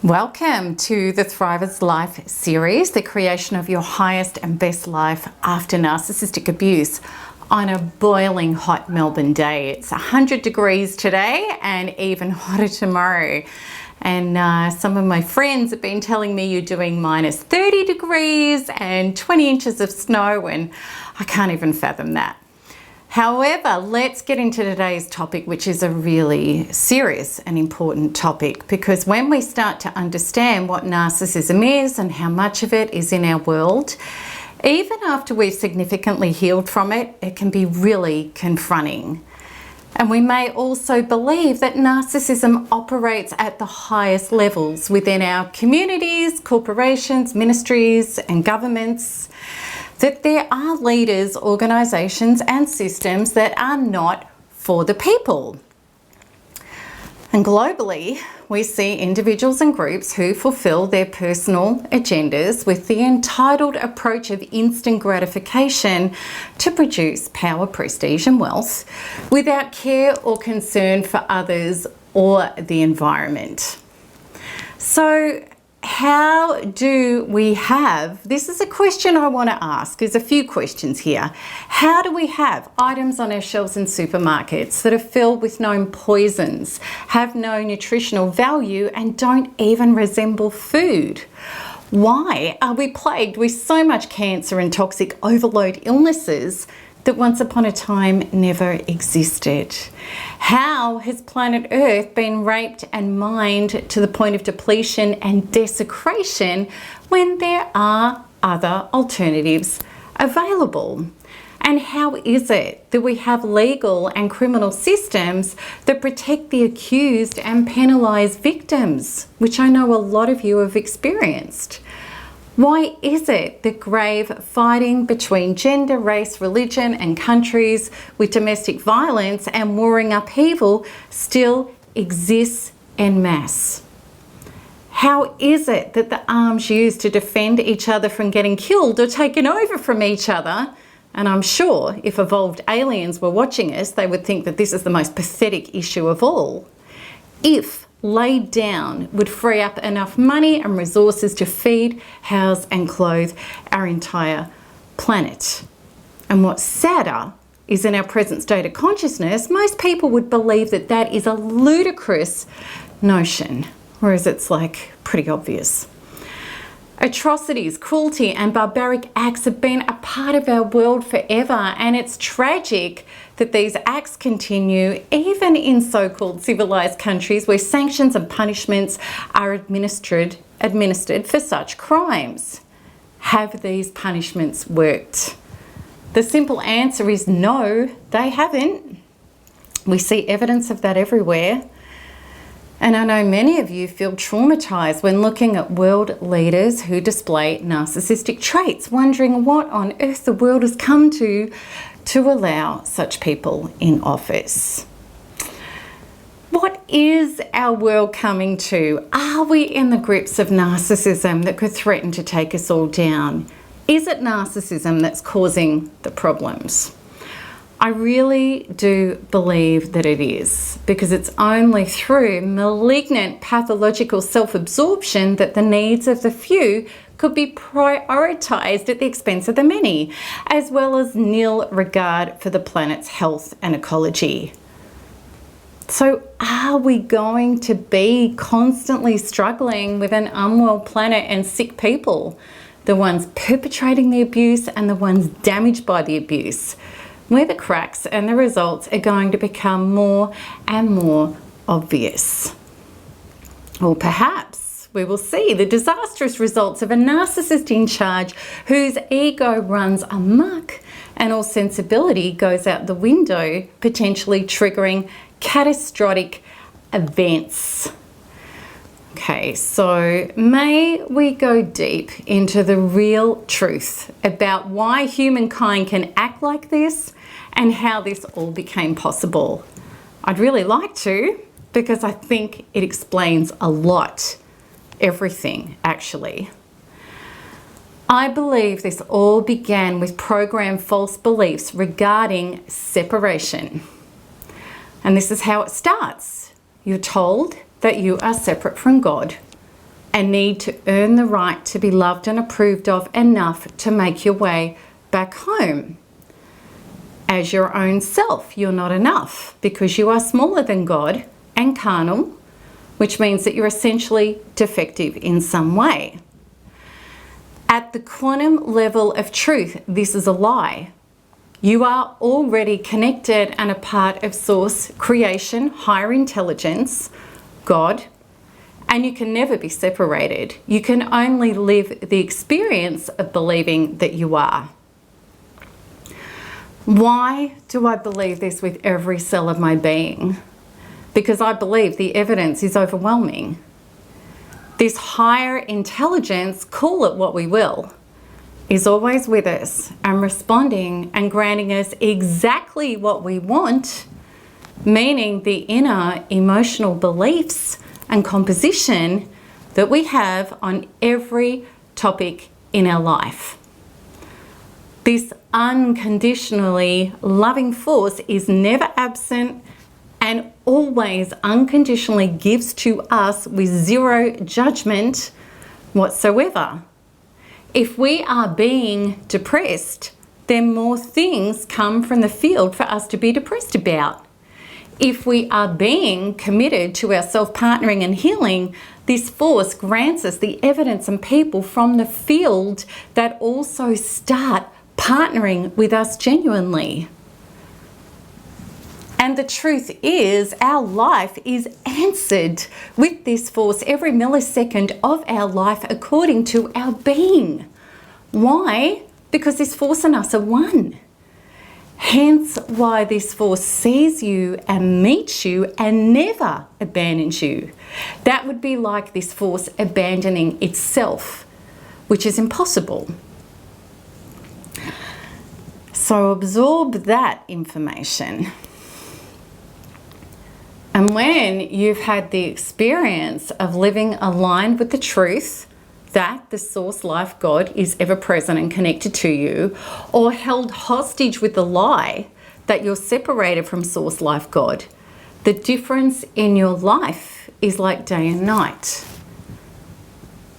Welcome to the Thriver's Life series, the creation of your highest and best life after narcissistic abuse on a boiling hot Melbourne day. It's 100 degrees today and even hotter tomorrow. And some of my friends have been telling me you're doing minus 30 degrees and 20 inches of snow, and I can't even fathom that. However, let's get into today's topic, which is a really serious and important topic, because when we start to understand what narcissism is and how much of it is in our world, even after we've significantly healed from it, it can be really confronting. And we may also believe that narcissism operates at the highest levels within our communities, corporations, ministries, and governments. That there are leaders, organisations and systems that are not for the people. And globally, we see individuals and groups who fulfil their personal agendas with the entitled approach of instant gratification to produce power, prestige and wealth without care or concern for others or the environment. So, how do we have, this is a question I want to ask, there's a few questions here. How do we have items on our shelves in supermarkets that are filled with known poisons, have no nutritional value and don't even resemble food? Why are we plagued with so much cancer and toxic overload illnesses that once upon a time never existed? How has planet Earth been raped and mined to the point of depletion and desecration when there are other alternatives available? And how is it that we have legal and criminal systems that protect the accused and penalise victims, which I know a lot of you have experienced? Why is it that grave fighting between gender, race, religion and countries with domestic violence and warring upheaval still exists en masse? How is it that the arms used to defend each other from getting killed or taken over from each other, and I'm sure if evolved aliens were watching us, they would think that this is the most pathetic issue of all, if laid down, would free up enough money and resources to feed, house and clothe our entire planet. And what's sadder is in our present state of consciousness, most people would believe that that is a ludicrous notion, whereas it's like pretty obvious. Atrocities, cruelty and barbaric acts have been a part of our world forever, and it's tragic that these acts continue even in so-called civilized countries where sanctions and punishments are administered for such crimes. Have these punishments worked? The simple answer is no, they haven't. We see evidence of that everywhere. And I know many of you feel traumatized when looking at world leaders who display narcissistic traits, wondering what on earth the world has come to allow such people in office. What is our world coming to? Are we in the grips of narcissism that could threaten to take us all down? Is it narcissism that's causing the problems? I really do believe that it is, because it's only through malignant pathological self-absorption that the needs of the few could be prioritised at the expense of the many, as well as nil regard for the planet's health and ecology. So are we going to be constantly struggling with an unwell planet and sick people, the ones perpetrating the abuse and the ones damaged by the abuse, where the cracks and the results are going to become more and more obvious? Or perhaps we will see the disastrous results of a narcissist in charge whose ego runs amok and all sensibility goes out the window, potentially triggering catastrophic events. Okay, so may we go deep into the real truth about why humankind can act like this and how this all became possible. I'd really like to, because I think it explains a lot, everything actually. I believe this all began with programmed false beliefs regarding separation. And this is how it starts. You're told that you are separate from God, and need to earn the right to be loved and approved of enough to make your way back home. As your own self, you're not enough because you are smaller than God and carnal, which means that you're essentially defective in some way. At the quantum level of truth, this is a lie. You are already connected and a part of source, creation, higher intelligence, God, and you can never be separated. You can only live the experience of believing that you are. Why do I believe this with every cell of my being? Because I believe the evidence is overwhelming. This higher intelligence, call it what we will, is always with us and responding and granting us exactly what we want, meaning the inner emotional beliefs and composition that we have on every topic in our life. This unconditionally loving force is never absent and always unconditionally gives to us with zero judgment whatsoever. If we are being depressed, then more things come from the field for us to be depressed about. If we are being committed to our self-partnering and healing, this force grants us the evidence and people from the field that also start partnering with us genuinely. And the truth is, our life is answered with this force every millisecond of our life according to our being. Why? Because this force and us are one. Hence why this force sees you and meets you and never abandons you. That would be like this force abandoning itself, which is impossible. So absorb that information. And when you've had the experience of living aligned with the truth that the source life God is ever present and connected to you, or held hostage with the lie that you're separated from source life God, the difference in your life is like day and night.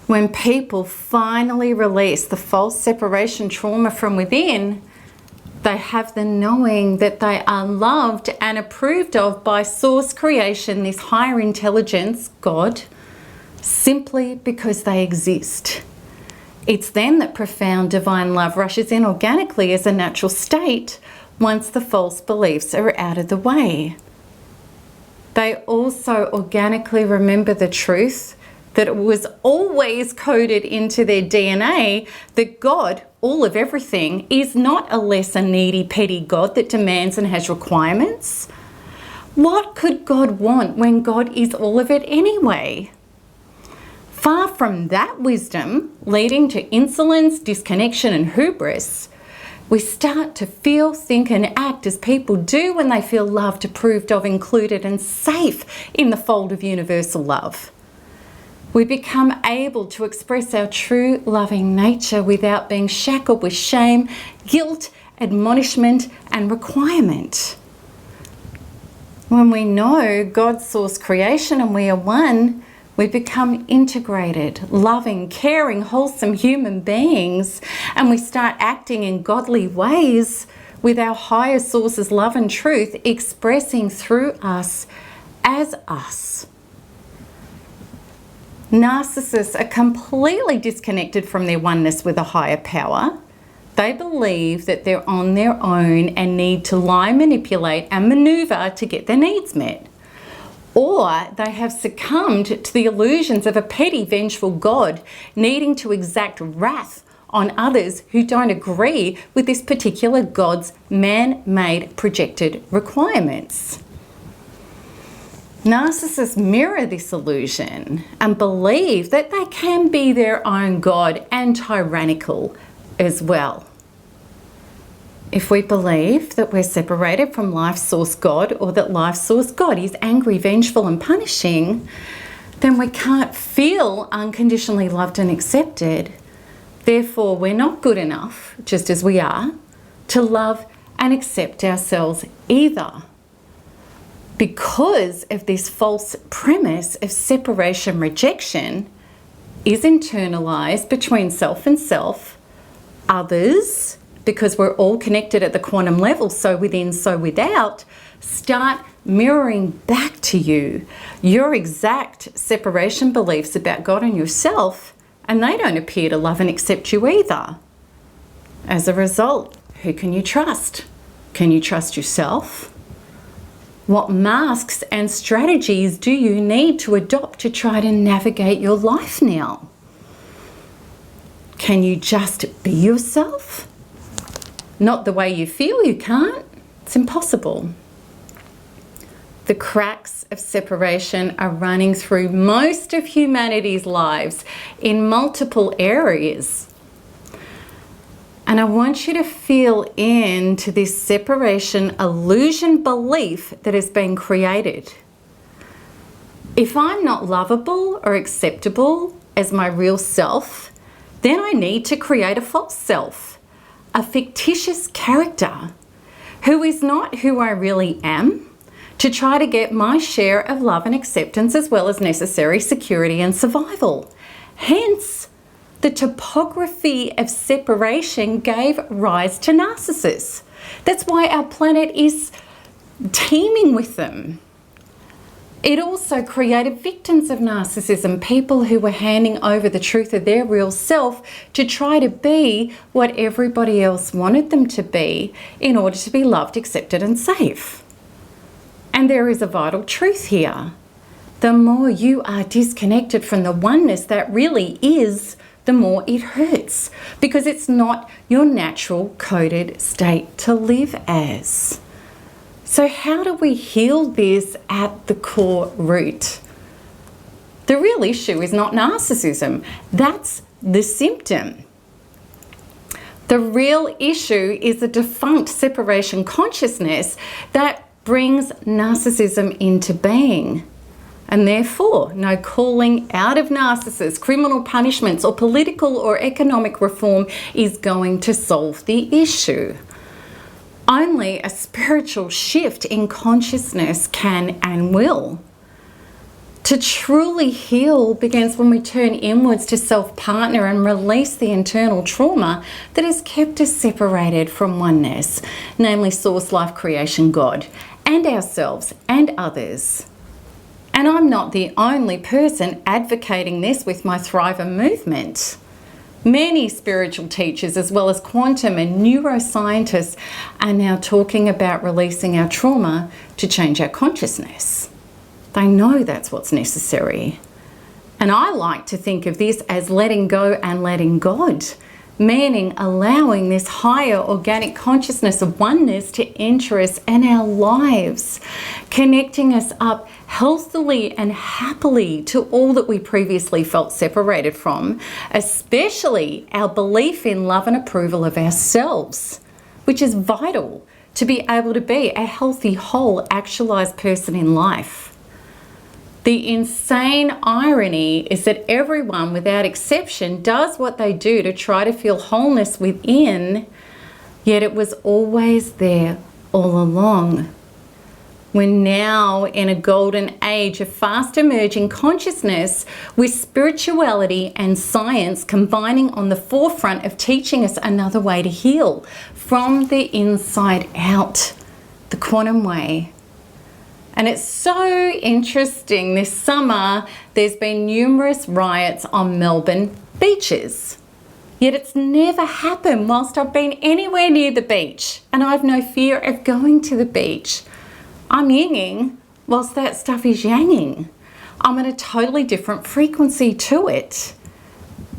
When people finally release the false separation trauma from within, they have the knowing that they are loved and approved of by source creation, this higher intelligence, God, simply because they exist. It's then that profound divine love rushes in organically as a natural state once the false beliefs are out of the way. They also organically remember the truth that it was always coded into their DNA that God, all of everything, is not a lesser, needy, petty God that demands and has requirements. What could God want when God is all of it anyway? Far from that wisdom, leading to insolence, disconnection, and hubris, we start to feel, think, and act as people do when they feel loved, approved of, included, and safe in the fold of universal love. We become able to express our true loving nature without being shackled with shame, guilt, admonishment, and requirement. When we know God's source creation and we are one, we become integrated, loving, caring, wholesome human beings, and we start acting in godly ways with our higher source's love and truth expressing through us as us. Narcissists are completely disconnected from their oneness with a higher power. They believe that they're on their own and need to lie, manipulate, and maneuver to get their needs met. Or they have succumbed to the illusions of a petty, vengeful God needing to exact wrath on others who don't agree with this particular God's man-made projected requirements. Narcissists mirror this illusion and believe that they can be their own God and tyrannical as well. If we believe that we're separated from life source God, or that life source God is angry, vengeful, and punishing, then we can't feel unconditionally loved and accepted. Therefore, we're not good enough, just as we are, to love and accept ourselves either. Because of this false premise of separation rejection, is internalized between self and self, others, because we're all connected at the quantum level, so within, so without, start mirroring back to you your exact separation beliefs about God and yourself, and they don't appear to love and accept you either. As a result, who can you trust? Can you trust yourself? What masks and strategies do you need to adopt to try to navigate your life now? Can you just be yourself? Not the way you feel, you can't. It's impossible. The cracks of separation are running through most of humanity's lives in multiple areas. And I want you to feel into this separation illusion belief that has been created. If I'm not lovable or acceptable as my real self, then I need to create a false self, a fictitious character who is not who I really am, to try to get my share of love and acceptance as well as necessary security and survival. Hence, the topography of separation gave rise to narcissists. That's why our planet is teeming with them. It also created victims of narcissism, people who were handing over the truth of their real self to try to be what everybody else wanted them to be in order to be loved, accepted, and safe. And there is a vital truth here. The more you are disconnected from the oneness that really is, the more it hurts, because it's not your natural coded state to live as. So how do we heal this at the core root? The real issue is not narcissism. That's the symptom. The real issue is the defunct separation consciousness that brings narcissism into being. And therefore, no calling out of narcissists, criminal punishments, or political or economic reform is going to solve the issue. Only a spiritual shift in consciousness can and will. To truly heal begins when we turn inwards to self-partner and release the internal trauma that has kept us separated from oneness, namely Source, Life, Creation, God, and ourselves and others. And I'm not the only person advocating this with my Thriver movement. Many spiritual teachers, as well as quantum and neuroscientists, are now talking about releasing our trauma to change our consciousness. They know that's what's necessary. And I like to think of this as letting go and letting God, meaning allowing this higher organic consciousness of oneness to enter us in our lives, connecting us up healthily and happily to all that we previously felt separated from, especially our belief in love and approval of ourselves, which is vital to be able to be a healthy, whole, actualized person in life. The insane irony is that everyone, without exception, does what they do to try to feel wholeness within, yet it was always there all along. We're now in a golden age of fast emerging consciousness with spirituality and science combining on the forefront of teaching us another way to heal from the inside out, the quantum way. And it's so interesting, this summer there's been numerous riots on Melbourne beaches. Yet it's never happened whilst I've been anywhere near the beach, and I've no fear of going to the beach. I'm yinging whilst that stuff is yanging. I'm at a totally different frequency to it.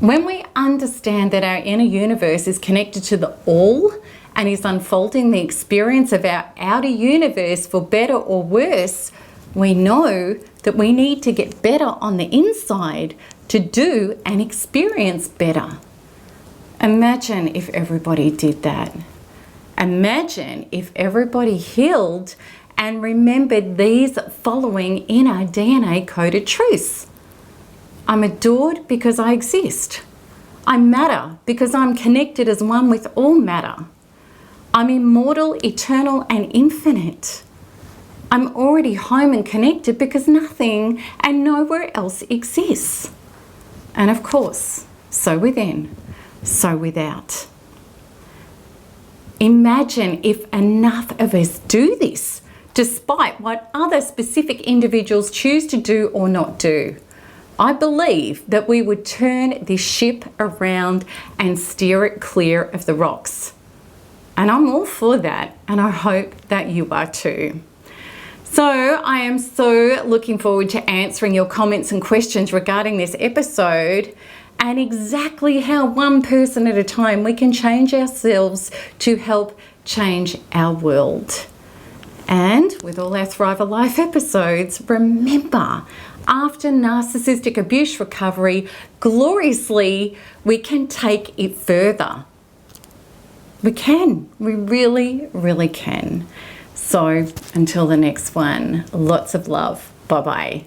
When we understand that our inner universe is connected to the all and is unfolding the experience of our outer universe for better or worse, we know that we need to get better on the inside to do and experience better. Imagine if everybody did that. Imagine if everybody healed and remembered these following inner DNA coded truths. I'm adored because I exist. I matter because I'm connected as one with all matter. I'm immortal, eternal, and infinite. I'm already home and connected because nothing and nowhere else exists. And of course, so within, so without. Imagine if enough of us do this, despite what other specific individuals choose to do or not do. I believe that we would turn this ship around and steer it clear of the rocks. And I'm all for that, and I hope that you are too. So I am so looking forward to answering your comments and questions regarding this episode and exactly how one person at a time we can change ourselves to help change our world. And with all our Thrive a Life episodes, remember, after narcissistic abuse recovery, gloriously, we can take it further. We can. We really, really can. So until the next one, lots of love. Bye-bye.